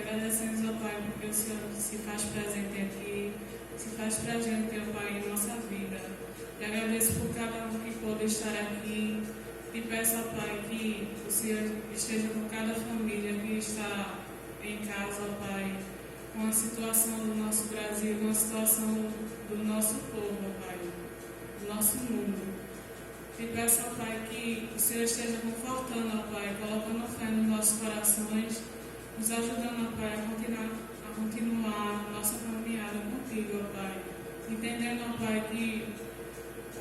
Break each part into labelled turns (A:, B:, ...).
A: agradecemos ao Pai porque o Senhor se faz presente aqui, se faz presente, ó Pai, em nossa vida. E agradeço por cada um que pôde estar aqui. E peço ao Pai que o Senhor esteja com cada família que está em casa, ó Pai, com a situação do nosso Brasil, com a situação do nosso povo, ó Pai, do nosso mundo. E peço ao Pai que o Senhor esteja confortando, ó Pai, colocando fé nos nossos corações, nos ajudando, ó Pai, a continuar a nossa caminhada contigo, ó Pai, entendendo, ó Pai, que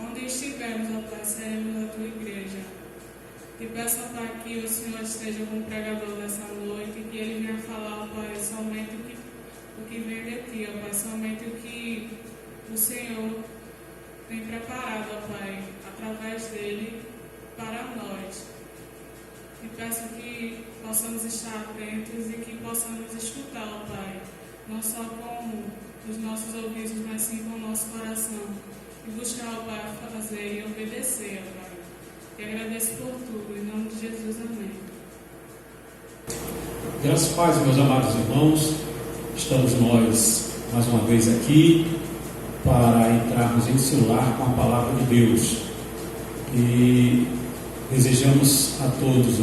A: onde estivermos, ó Pai, seremos a tua igreja. E peço, ó Pai, que o Senhor esteja com o pregador dessa noite, que ele venha falar, ó Pai, somente o que vem de ti, ó Pai, somente o que o Senhor tem preparado, ó Pai, através dele para nós. E peço que possamos estar atentos e que possamos escutar, ó Pai, não só com os nossos ouvidos, mas sim com o nosso coração. E buscar, ó Pai, fazer e obedecer, ó Pai. E agradeço por tudo, em nome de Jesus, amém.
B: Graças a Deus, meus amados irmãos, estamos nós mais uma vez aqui para entrarmos em seu lar com a palavra de Deus. E desejamos a todos,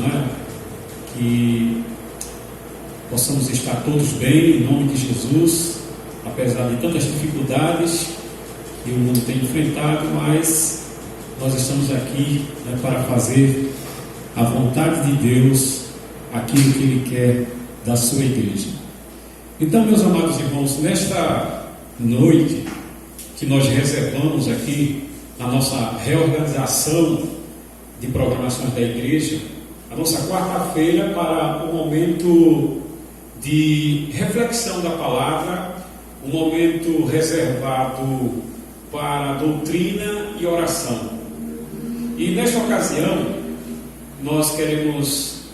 B: que possamos estar todos bem, em nome de Jesus, apesar de tantas dificuldades que o mundo tem enfrentado, mas nós estamos aqui para fazer a vontade de Deus, aquilo que Ele quer da sua igreja. Então, meus amados irmãos, nesta noite que nós reservamos aqui a nossa reorganização de programações da igreja, a nossa quarta-feira para um momento de reflexão da palavra, um momento reservado para doutrina e oração. E nesta ocasião, nós queremos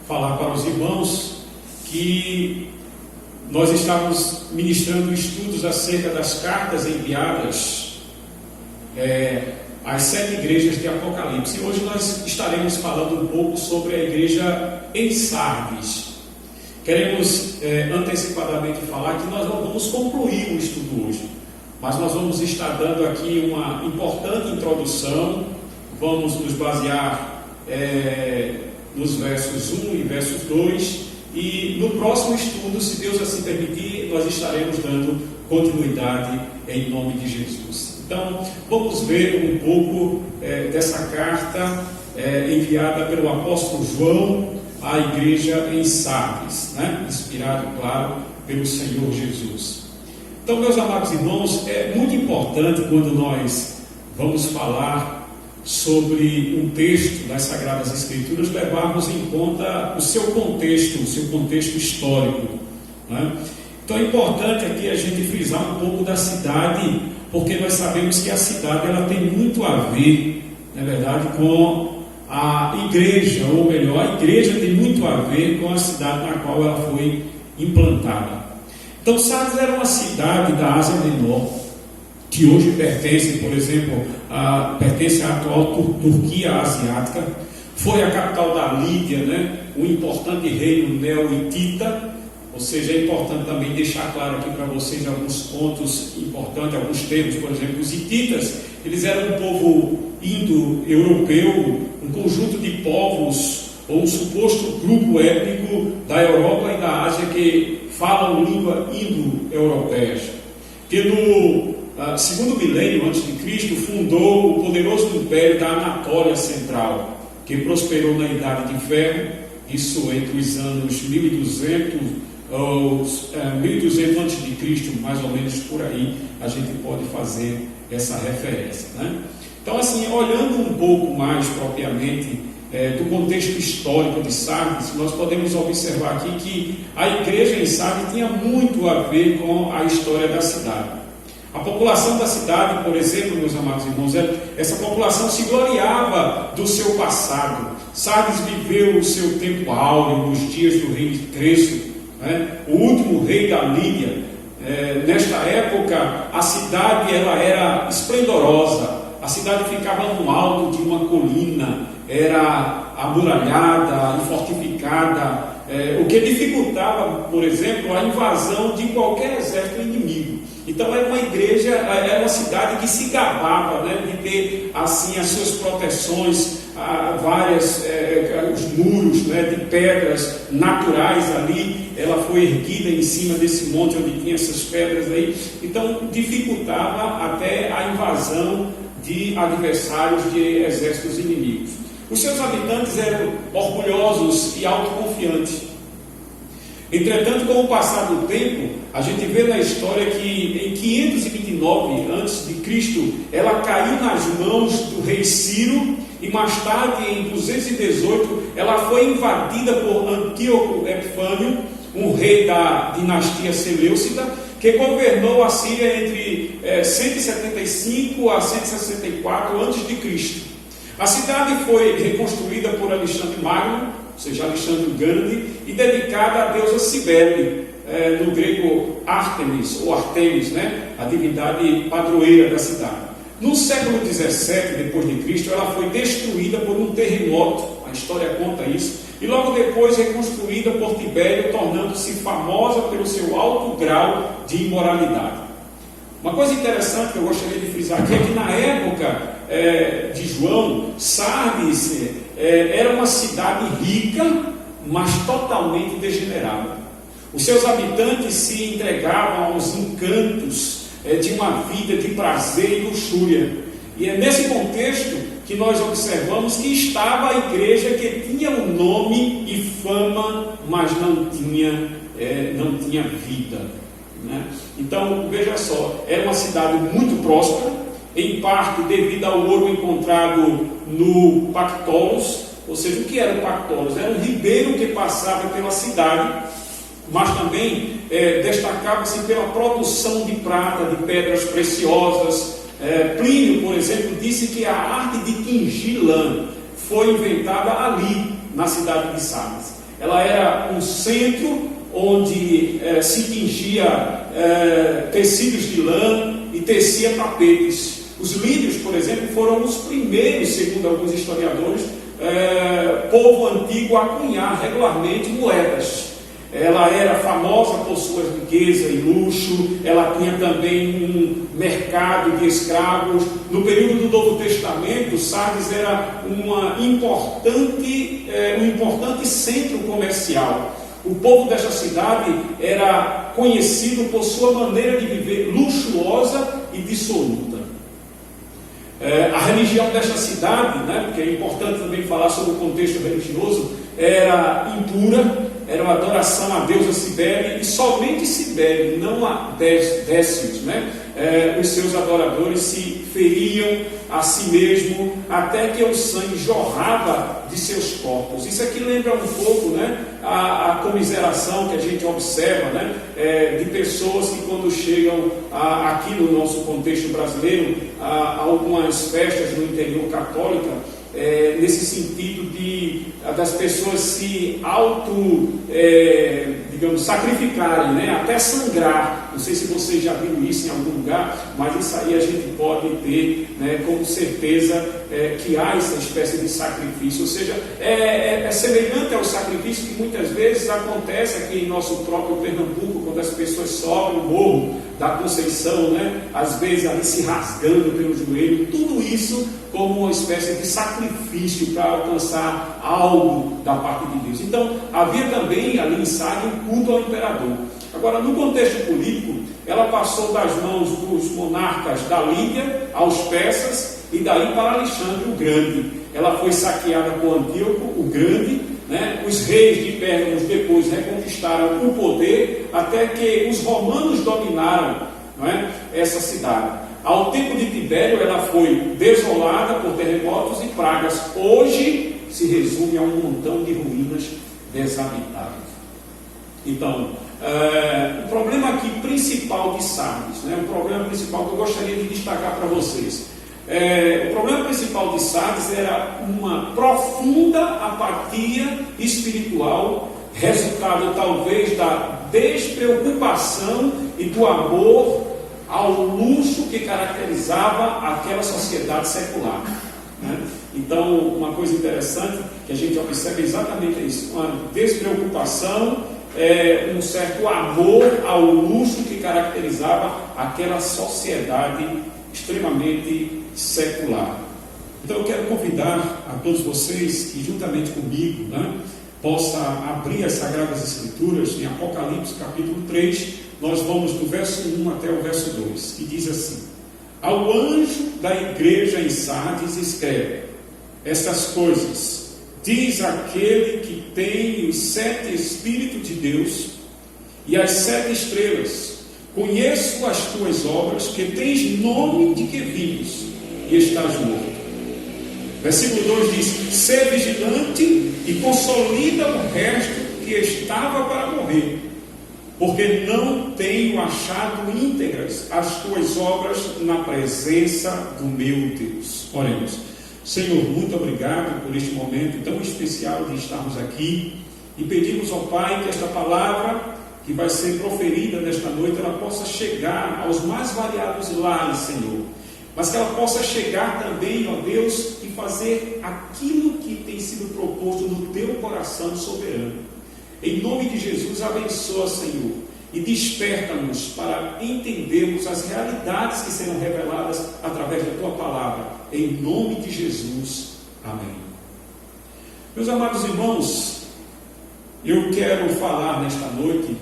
B: falar para os irmãos que nós estamos ministrando estudos acerca das cartas enviadas às 7 igrejas de Apocalipse. E hoje nós estaremos falando um pouco sobre a igreja em Sardes. Queremos antecipadamente falar que nós não vamos concluir o estudo hoje, mas nós vamos estar dando aqui uma importante introdução. Vamos nos basear nos versos 1 e versos 2, e no próximo estudo, se Deus assim permitir, nós estaremos dando continuidade em nome de Jesus. Então, vamos ver um pouco dessa carta enviada pelo apóstolo João à igreja em Sardes, inspirado, claro, pelo Senhor Jesus. Então, meus amados irmãos, é muito importante quando nós vamos falar sobre um texto das Sagradas Escrituras, levarmos em conta o seu contexto histórico. Então é importante aqui a gente frisar um pouco da cidade, porque nós sabemos que a cidade ela tem muito a ver, na verdade, com a igreja, ou melhor, a igreja tem muito a ver com a cidade na qual ela foi implantada. Então Sardes era uma cidade da Ásia Menor, que hoje pertence, por exemplo, pertence à atual Turquia Asiática. Foi a capital da Lídia, um importante reino neo-hitita. Ou seja, é importante também deixar claro aqui para vocês alguns pontos importantes, alguns termos. Por exemplo, os hititas, eles eram um povo indo-europeu, um conjunto de povos, ou um suposto grupo étnico da Europa e da Ásia que falam língua indo-europeias, que no segundo milênio antes de Cristo fundou o poderoso império da Anatólia Central, que prosperou na Idade de Ferro, isso entre os anos 1200 antes de Cristo, mais ou menos por aí, a gente pode fazer essa referência. Então, assim, olhando um pouco mais propriamente do contexto histórico de Sardes, nós podemos observar aqui que a igreja em Sardes tinha muito a ver com a história da cidade. A população da cidade, por exemplo, meus amados irmãos, essa população se gloriava do seu passado. Sardes viveu o seu tempo áureo nos dias do rei Creso, o último rei da Lídia. Nesta época, a cidade ela era esplendorosa. A cidade ficava no alto de uma colina, era amuralhada e fortificada, o que dificultava, por exemplo, a invasão de qualquer exército inimigo. Então era uma igreja, era uma cidade que se gabava, né, de ter assim as suas proteções, várias, os muros, né, de pedras naturais ali. Ela foi erguida em cima desse monte onde tinha essas pedras aí. Então dificultava até a invasão de adversários, de exércitos inimigos. Os seus habitantes eram orgulhosos e autoconfiantes. Entretanto, com o passar do tempo, a gente vê na história que em 529 a.C., ela caiu nas mãos do rei Ciro, e mais tarde, em 218, ela foi invadida por Antíoco Epifânio, um rei da dinastia Seleucida, que governou a Síria entre 175 a 164 a.C. A cidade foi reconstruída por Alexandre Magno, ou seja, Alexandre o Grande, e dedicada à deusa Cibele, no grego Ártemis, ou Artemis, né? A divindade padroeira da cidade. No século XVII depois de Cristo, ela foi destruída por um terremoto, a história conta isso, e logo depois reconstruída por Tibério, tornando-se famosa pelo seu alto grau de imoralidade. Uma coisa interessante que eu gostaria de frisar aqui é que na época de João, Sardes era uma cidade rica, mas totalmente degenerada. Os seus habitantes se entregavam aos encantos de uma vida de prazer e luxúria. E é nesse contexto que nós observamos que estava a igreja que tinha um nome e fama, mas não tinha vida, né? Então, veja só, era uma cidade muito próspera, em parte devido ao ouro encontrado no Pactolus. Ou seja, o que era o Pactolus? Era um ribeiro que passava pela cidade, mas também destacava-se pela produção de prata, de pedras preciosas. Plínio, por exemplo, disse que a arte de tingir lã foi inventada ali, na cidade de Sardes. Ela era um centro onde se tingia tecidos de lã e tecia tapetes. Os lídios, por exemplo, foram os primeiros, segundo alguns historiadores, povo antigo a cunhar regularmente moedas. Ela era famosa por sua riqueza e luxo, ela tinha também um mercado de escravos. No período do Novo Testamento, Sardes era um importante centro comercial. O povo desta cidade era conhecido por sua maneira de viver luxuosa e dissoluta. A religião desta cidade, né, porque é importante também falar sobre o contexto religioso, era impura, era uma adoração à deusa Cibele, e somente Cibele, não a Décios, né? Os seus adoradores se feriam a si mesmo, até que o sangue jorrava de seus corpos. Isso aqui lembra um pouco, né, a comiseração que a gente observa, né, de pessoas que, quando chegam aqui no nosso contexto brasileiro, a algumas festas no interior católica, nesse sentido das pessoas se sacrificarem, né? Até sangrar. Não sei se vocês já viram isso em algum lugar, mas isso aí a gente pode ter, né, como certeza que há essa espécie de sacrifício. Ou seja, é semelhante ao sacrifício que muitas vezes acontece aqui em nosso próprio Pernambuco, quando as pessoas sobem o morro da Conceição, né? Às vezes ali se rasgando pelo joelho. Tudo isso como uma espécie de sacrifício para alcançar algo da parte de Deus. Então, havia também ali em Sardes um culto ao imperador. Agora, no contexto político, ela passou das mãos dos monarcas da Lídia aos persas e daí para Alexandre o Grande. Ela foi saqueada por Antíoco o Grande, né? Os reis de Pérgamo depois reconquistaram o poder até que os romanos dominaram, não é, essa cidade. Ao tempo de Tibério, ela foi desolada por terremotos e pragas. Hoje se resume a um montão de ruínas desabitadas. Então, o problema aqui principal de Sardes, né, o problema principal que eu gostaria de destacar para vocês, o problema principal de Sardes era uma profunda apatia espiritual, resultado talvez da despreocupação e do amor ao luxo que caracterizava aquela sociedade secular. né? Então, uma coisa interessante que a gente observa exatamente é isso, uma despreocupação, um certo amor ao luxo que caracterizava aquela sociedade extremamente secular. Então eu quero convidar a todos vocês que juntamente comigo, né, possa abrir as Sagradas Escrituras em Apocalipse capítulo 3, nós vamos do verso 1 até o verso 2, que diz assim: ao anjo da igreja em Sardes escreve: estas coisas diz aquele que tem os 7 Espíritos de Deus e as 7 estrelas. Conheço as tuas obras, que tens nome de que vives e estás morto. Versículo 2 diz: sê vigilante e consolida o resto que estava para morrer, porque não tenho achado íntegras as tuas obras na presença do meu Deus. Oremos. Senhor, muito obrigado por este momento tão especial de estarmos aqui, e pedimos ao Pai que esta palavra que vai ser proferida nesta noite, ela possa chegar aos mais variados lares, Senhor, mas que ela possa chegar também, ó Deus, e fazer aquilo que tem sido proposto no teu coração soberano. Em nome de Jesus, abençoa, Senhor, e desperta-nos para entendermos as realidades que serão reveladas através da tua palavra. Em nome de Jesus. Amém. Meus amados irmãos, eu quero falar nesta noite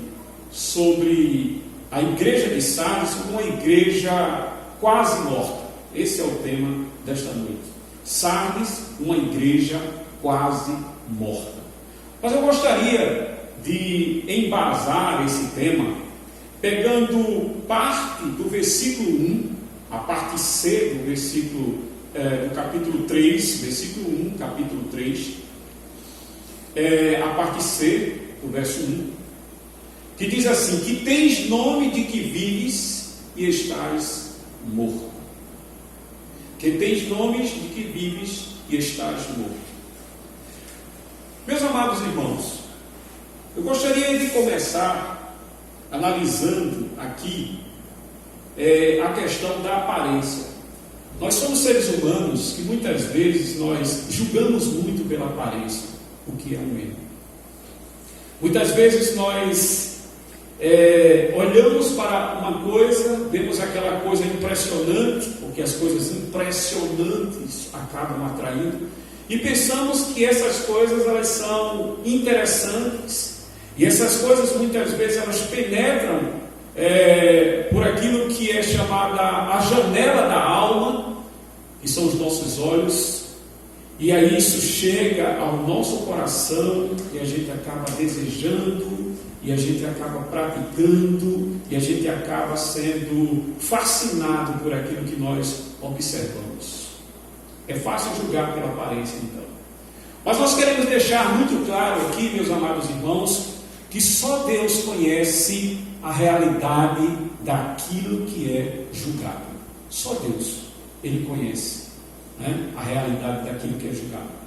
B: sobre a igreja de Sardes como uma igreja quase morta. Esse é o tema desta noite. Sardes, uma igreja quase morta. Mas eu gostaria de embasar esse tema pegando parte do versículo 1, a parte C do versículo do capítulo 3, versículo 1, capítulo 3, a parte C do verso 1, que diz assim: que tens nome de que vives e estás morto. Que tens nomes de que vives e estás morto. Meus amados irmãos, eu gostaria de começar analisando aqui a questão da aparência. Nós somos seres humanos que muitas vezes nós julgamos muito pela aparência, o que é um erro. Muitas vezes nós olhamos para uma coisa, vemos aquela coisa impressionante, porque as coisas impressionantes acabam atraindo, e pensamos que essas coisas elas são interessantes, e essas coisas muitas vezes elas penetram por aquilo que é chamada a janela da alma, que são os nossos olhos, e aí isso chega ao nosso coração e a gente acaba desejando, e a gente acaba praticando, e a gente acaba sendo fascinado por aquilo que nós observamos. É fácil julgar pela aparência, então. Mas nós queremos deixar muito claro aqui, meus amados irmãos, que só Deus conhece a realidade daquilo que é julgado. Só Deus, Ele conhece, né, a realidade daquilo que é julgado.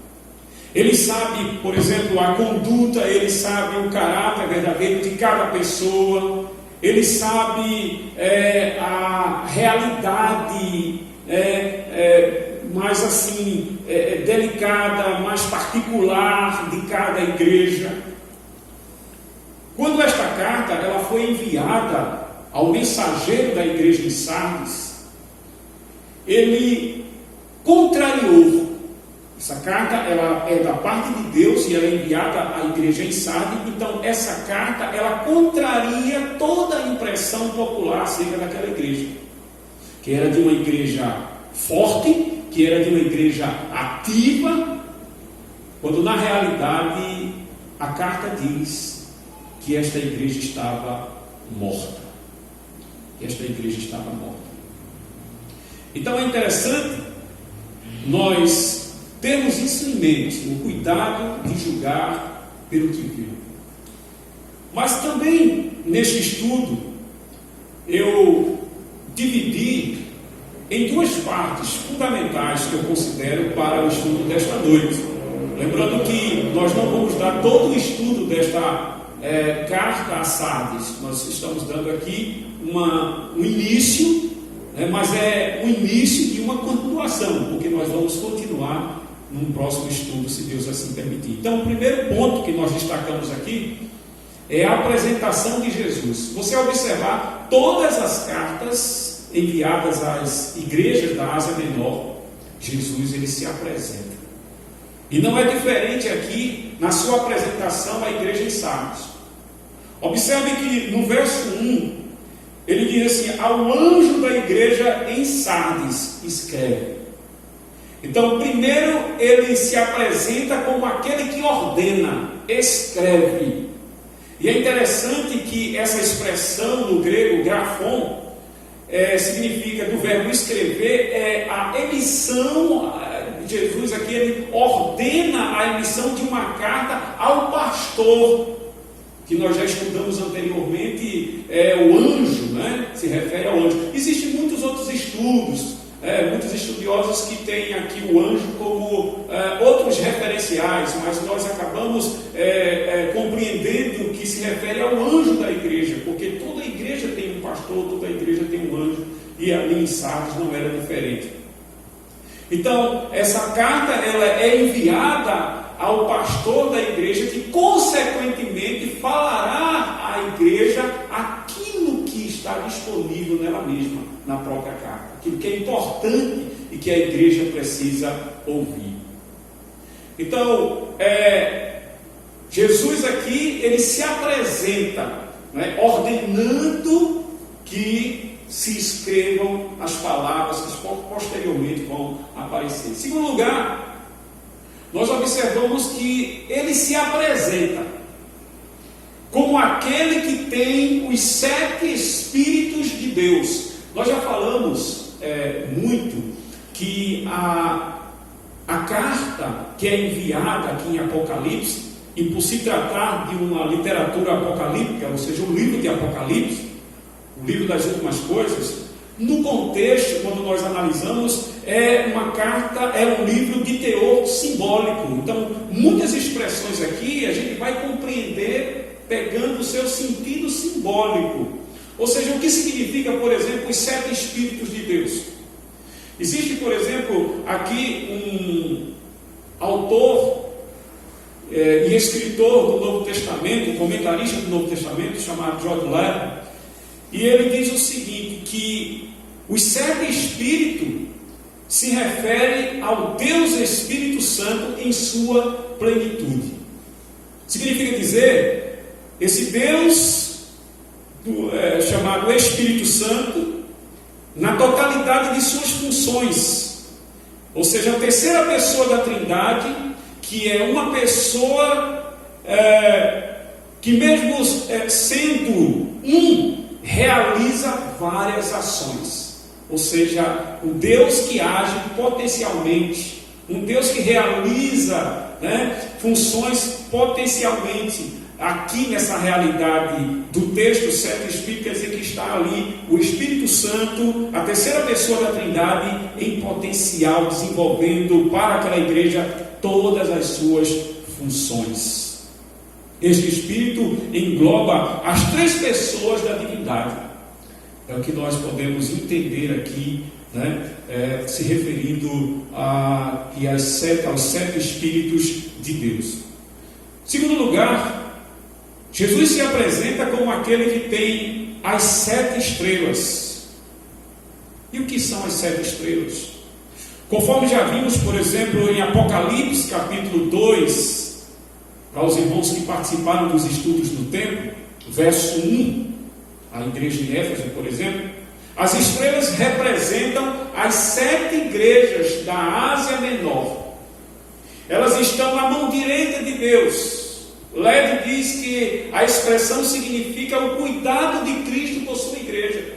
B: Ele sabe, por exemplo, a conduta, Ele sabe o caráter verdadeiro de cada pessoa, Ele sabe a realidade mais assim, delicada, mais particular de cada igreja. Quando esta carta ela foi enviada ao mensageiro da igreja de Sardes, ele contrariou. Essa carta ela é da parte de Deus e ela é enviada à igreja em Sardes. Então essa carta ela contraria toda a impressão popular acerca daquela igreja, que era de uma igreja forte, que era de uma igreja ativa, quando na realidade a carta diz que esta igreja estava morta. Que esta igreja estava morta. Então é interessante nós temos isso em mente, o cuidado de julgar pelo que viu. Mas também, neste estudo, eu dividi em duas partes fundamentais que eu considero para o estudo desta noite. Lembrando que nós não vamos dar todo o estudo desta carta a Sardes. Nós estamos dando aqui um início, mas é o início de uma continuação, porque nós vamos continuar num próximo estudo, se Deus assim permitir. Então, o primeiro ponto que nós destacamos aqui é a apresentação de Jesus. Você observar todas as cartas enviadas às igrejas da Ásia Menor, Jesus ele se apresenta. E não é diferente aqui na sua apresentação à igreja em Sardes. Observe que no verso 1, ele diz assim: ao anjo da igreja em Sardes, escreve. Então, primeiro ele se apresenta como aquele que ordena, escreve. E é interessante que essa expressão no grego, grafon, significa do verbo escrever, é a emissão. Jesus aqui ele ordena a emissão de uma carta ao pastor, que nós já estudamos anteriormente, o anjo, né? Se refere ao anjo. Existem muitos outros estudos, muitos estudiosos que têm aqui o anjo como outros referenciais, mas nós acabamos compreendendo que se refere ao anjo da igreja, porque toda igreja tem um pastor, toda igreja tem um anjo, e ali em Sardes não era diferente. Então, essa carta ela é enviada ao pastor da igreja, que consequentemente falará à igreja aquilo que está disponível nela mesma, na própria carta, aquilo que é importante e que a igreja precisa ouvir. Então, Jesus aqui, ele se apresenta, né, ordenando que se escrevam as palavras que posteriormente vão aparecer. Em segundo lugar, nós observamos que ele se apresenta como aquele que tem os 7 Espíritos de Deus. Nós já falamos muito que a carta que é enviada aqui em Apocalipse, e por se tratar de uma literatura apocalíptica, ou seja, um livro de Apocalipse, o livro das últimas coisas, no contexto, quando nós analisamos, é uma carta, é um livro de teor simbólico. Então, muitas expressões aqui a gente vai compreender pegando o seu sentido simbólico. Ou seja, o que significa, por exemplo, os 7 Espíritos de Deus? Existe, por exemplo, aqui um autor e escritor do Novo Testamento, um comentarista do Novo Testamento, chamado John Levy, e ele diz o seguinte, que os 7 Espíritos se refere ao Deus Espírito Santo em sua plenitude. Significa dizer, esse Deus chamado Espírito Santo, na totalidade de suas funções, ou seja, a terceira pessoa da Trindade, que é uma pessoa que mesmo sendo realiza várias ações, ou seja, um Deus que age potencialmente, um Deus que realiza funções potencialmente. Aqui nessa realidade do texto 7 Espíritos, quer dizer que está ali o Espírito Santo, a terceira pessoa da Trindade, em potencial, desenvolvendo para aquela igreja todas as suas funções. Este Espírito engloba as 3 pessoas da divindade. É o que nós podemos entender aqui, se referindo aos 7 Espíritos de Deus. Em segundo lugar, Jesus se apresenta como aquele que tem as 7 estrelas. E o que são as 7 estrelas? Conforme já vimos, por exemplo, em Apocalipse, capítulo 2, para os irmãos que participaram dos estudos no templo, verso 1, a igreja de Éfeso, por exemplo, as estrelas representam as 7 igrejas da Ásia Menor. Elas estão na mão direita de Deus. Led diz que a expressão significa o cuidado de Cristo por sua igreja.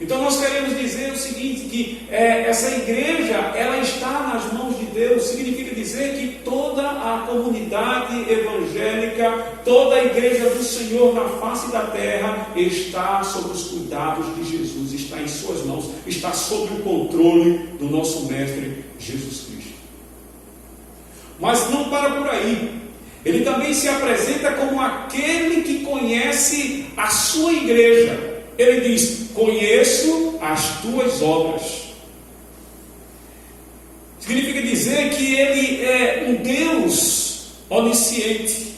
B: Então nós queremos dizer o seguinte, que essa igreja, ela está nas mãos de Deus. Significa dizer que toda a comunidade evangélica, toda a igreja do Senhor na face da terra está sob os cuidados de Jesus, está em suas mãos, está sob o controle do nosso mestre Jesus Cristo. Mas não para por aí. Ele também se apresenta como aquele que conhece a sua igreja. Ele diz: conheço as tuas obras. significa dizer que Ele é um Deus onisciente,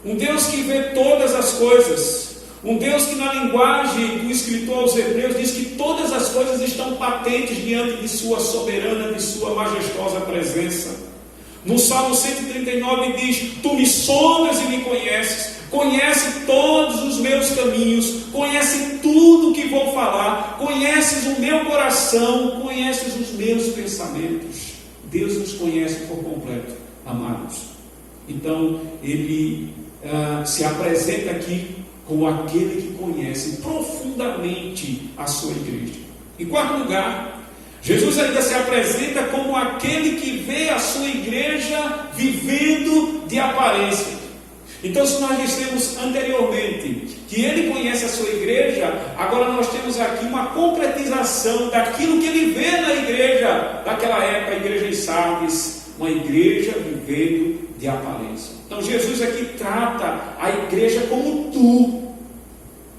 B: um Deus que vê todas as coisas, um Deus que na linguagem do escritor aos Hebreus diz que todas as coisas estão patentes diante de sua soberana, de sua majestosa presença. No Salmo 139 diz: Tu me sondas e me conheces, conhece todos os meus caminhos, conhece tudo que vou falar, conheces o meu coração, conheces os meus pensamentos. Deus nos conhece por completo, amados. Então, Ele se apresenta aqui como aquele que conhece profundamente a sua igreja. Em quarto lugar, Jesus ainda se apresenta como aquele que vê a sua igreja vivendo de aparência. Então, se nós dissemos anteriormente que Ele conhece a sua igreja, agora nós temos aqui uma concretização daquilo que Ele vê na igreja daquela época, a igreja em Sardes, uma igreja vivendo de aparência. Então, Jesus aqui trata a igreja como tu.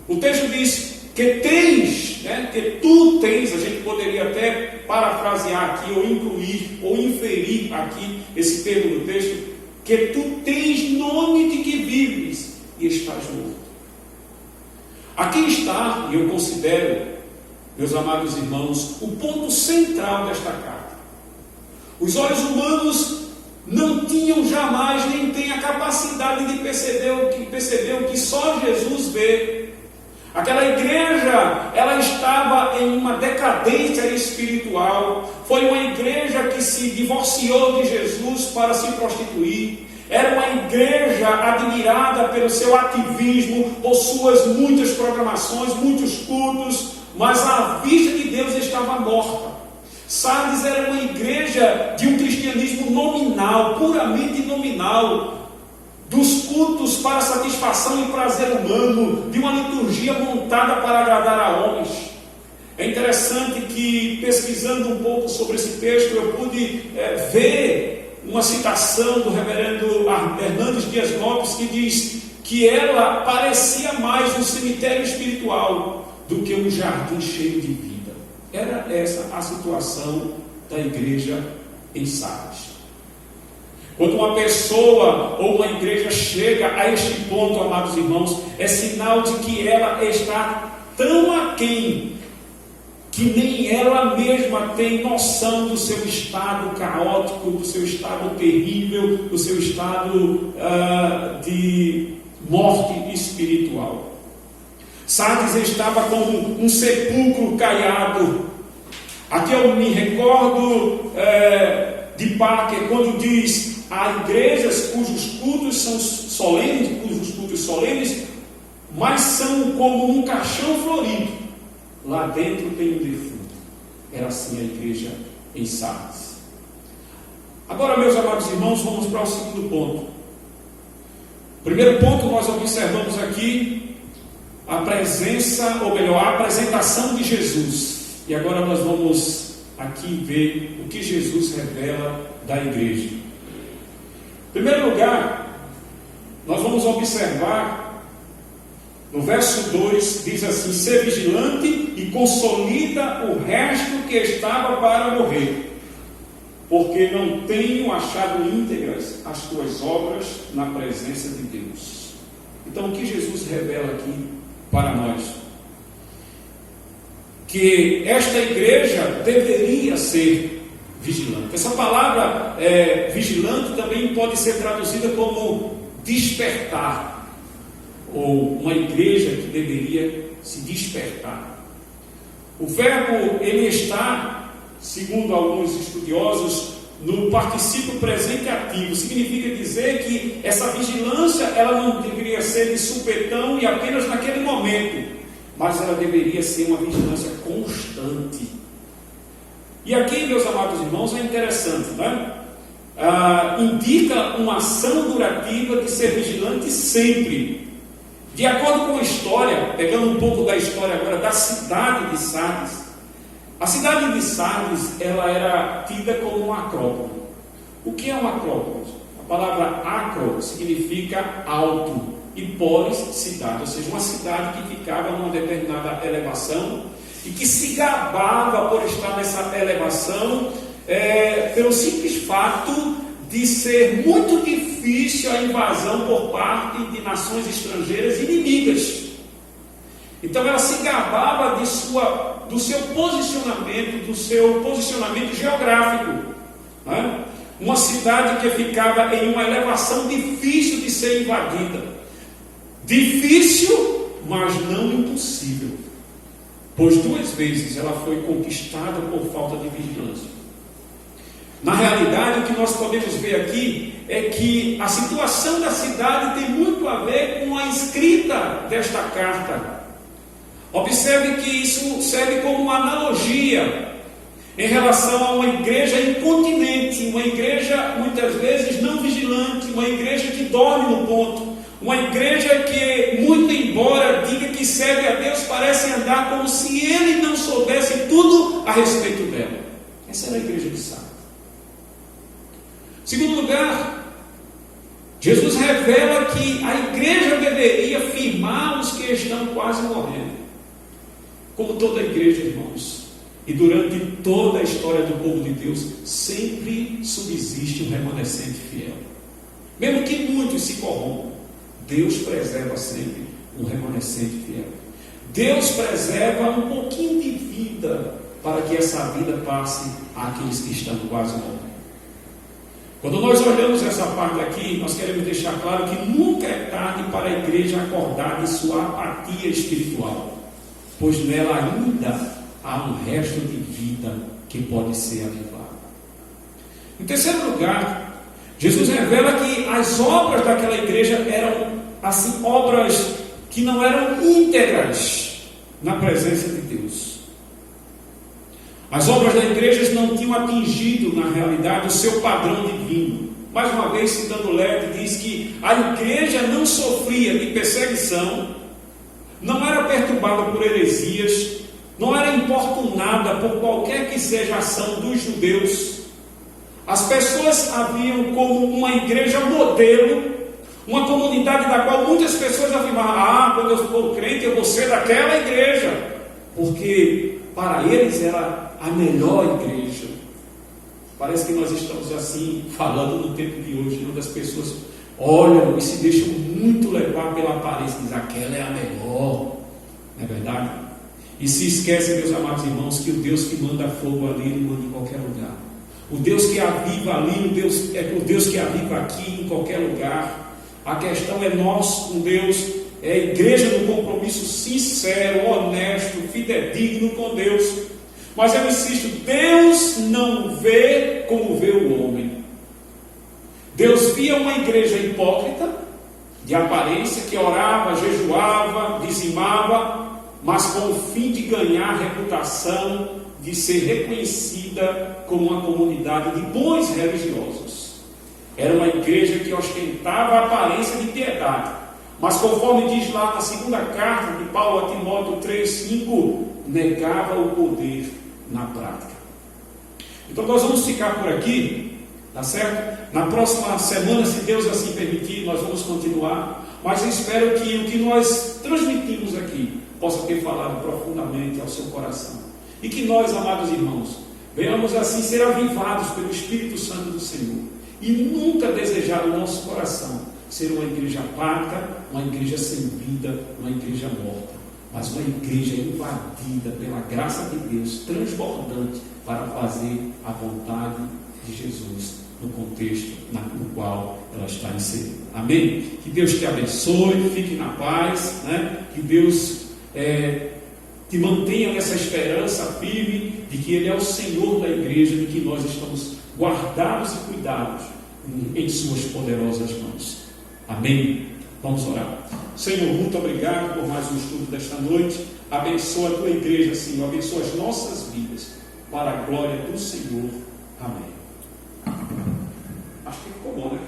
B: O texto diz que tens, que tu tens, a gente poderia até parafrasear aqui, ou incluir, ou inferir aqui esse termo do texto, que tu tens nome de que vives e estás morto. Aqui está, e eu considero, meus amados irmãos, o ponto central desta carta. Os olhos humanos não tinham jamais, nem têm a capacidade de perceber o que só Jesus vê. Aquela igreja, ela estava em uma decadência espiritual. Foi uma igreja que se divorciou de Jesus para se prostituir. Era uma igreja admirada pelo seu ativismo, por suas muitas programações, muitos cultos, mas a vista de Deus estava morta. Sardes era uma igreja de um cristianismo nominal, puramente nominal, dos cultos para satisfação e prazer humano, de uma liturgia montada para agradar a homens. É interessante que, pesquisando um pouco sobre esse texto, eu pude ver uma citação do reverendo Hernandes Dias Lopes, que diz que ela parecia mais um cemitério espiritual do que um jardim cheio de vida. Era essa a situação da igreja em Sardes. Quando uma pessoa ou uma igreja chega a este ponto, amados irmãos, é sinal de que ela está tão aquém que nem ela mesma tem noção do seu estado caótico, do seu estado terrível, do seu estado de morte espiritual. Sardes estava como um sepulcro caiado. Aqui eu me recordo de Parker, quando diz: há igrejas cujos cultos são solenes, mas são como um caixão florido. Lá dentro tem um defunto. Era assim a igreja em Sardes. Agora, meus amados irmãos, vamos para o segundo ponto. Primeiro ponto, nós observamos aqui a presença, ou melhor, a apresentação de Jesus. E agora nós vamos aqui ver o que Jesus revela da igreja. Em primeiro lugar, nós vamos observar no verso 2, diz assim: ser vigilante e consolida o resto que estava para morrer, porque não tenho achado íntegras as tuas obras na presença de Deus. Então, o que Jesus revela aqui para nós? Que esta igreja deveria ser vigilante. Essa palavra vigilante também pode ser traduzida como despertar, ou uma igreja que deveria se despertar. O verbo, ele está, segundo alguns estudiosos, no particípio presente ativo. Significa dizer que essa vigilância, ela não deveria ser de supetão e apenas naquele momento, mas ela deveria ser uma vigilância constante. E aqui, meus amados irmãos, é interessante, né? Indica uma ação durativa de ser vigilante sempre. De acordo com a história, pegando um pouco da história agora da cidade de Sardes, a cidade de Sardes, ela era tida como uma acrópole. O que é uma acrópole? A palavra acro significa alto e polis, cidade, ou seja, uma cidade que ficava numa determinada elevação e que se gabava por estar nessa elevação pelo simples fato de ser muito difícil a invasão por parte de nações estrangeiras inimigas. Então ela se gabava do seu posicionamento geográfico, né? Uma cidade que ficava em uma elevação difícil de ser invadida. Difícil, mas não impossível, pois 2 vezes ela foi conquistada por falta de vigilância. Na realidade, o que nós podemos ver aqui é que a situação da cidade tem muito a ver com a escrita desta carta. Observe que isso serve como uma analogia em relação a uma igreja incontinente, uma igreja muitas vezes não vigilante, uma igreja que dorme no ponto, uma igreja que, muito embora diga que serve a Deus, parece andar como se ele não soubesse tudo a respeito dela. Essa era a igreja de Sardes. Segundo lugar, Jesus revela que a igreja deveria firmar os que estão quase morrendo. Como toda igreja, irmãos, e durante toda a história do povo de Deus, sempre subsiste um remanescente fiel. Mesmo que muitos se corrompam, Deus preserva sempre um remanescente fiel. Deus preserva um pouquinho de vida para que essa vida passe àqueles que estão quase morrendo. Quando nós olhamos essa parte aqui, nós queremos deixar claro que nunca é tarde para a igreja acordar de sua apatia espiritual, pois nela ainda há um resto de vida que pode ser avivado. Em terceiro lugar, Jesus revela que as obras daquela igreja eram, assim, obras que não eram íntegras na presença de Deus. As obras da igreja não tinham atingido, na realidade, o seu padrão divino. Mais uma vez, citando Led, diz que a igreja não sofria de perseguição, não era perturbada por heresias, não era importunada por qualquer que seja a ação dos judeus. As pessoas a viam como uma igreja modelo, uma comunidade da qual muitas pessoas afirmavam: quando eu for crente eu vou ser daquela igreja, porque para eles era a melhor igreja. Parece que nós estamos assim falando no tempo de hoje, onde as pessoas olham e se deixam muito levar pela aparência, diz: aquela é a melhor, não é verdade? E se esquecem, meus amados irmãos, que o Deus que manda fogo ali, ele manda em qualquer lugar. O Deus que aviva ali, o Deus que aviva aqui, em qualquer lugar. A questão é nós com Deus, é a igreja no compromisso sincero, honesto, fidedigno com Deus. Mas eu insisto, Deus não vê como vê o homem. Deus via uma igreja hipócrita, de aparência, que orava, jejuava, dizimava, mas com o fim de ganhar reputação, de ser reconhecida como uma comunidade de bons religiosos. Era uma igreja que ostentava a aparência de piedade, mas conforme diz lá na segunda carta de Paulo a Timóteo 3,5, negava o poder na prática. Então nós vamos ficar por aqui, tá certo? Na próxima semana, se Deus assim permitir, nós vamos continuar, mas eu espero que o que nós transmitimos aqui possa ter falado profundamente ao seu coração, e que nós, amados irmãos, venhamos assim ser avivados pelo Espírito Santo do Senhor, e nunca desejar no nosso coração ser uma igreja apática, uma igreja sem vida, uma igreja morta, mas uma igreja invadida pela graça de Deus, transbordante para fazer a vontade de Jesus no contexto no qual ela está inserida. Amém? Que Deus te abençoe, fique na paz, né? Que Deus te mantenha nessa esperança firme de que Ele é o Senhor da igreja, de que nós estamos guardados e cuidados em suas poderosas mãos. Amém? Vamos orar. Senhor, muito obrigado por mais um estudo desta noite. Abençoa a tua igreja, Senhor. Abençoa as nossas vidas para a glória do Senhor. Amém. Acho que ficou bom, né?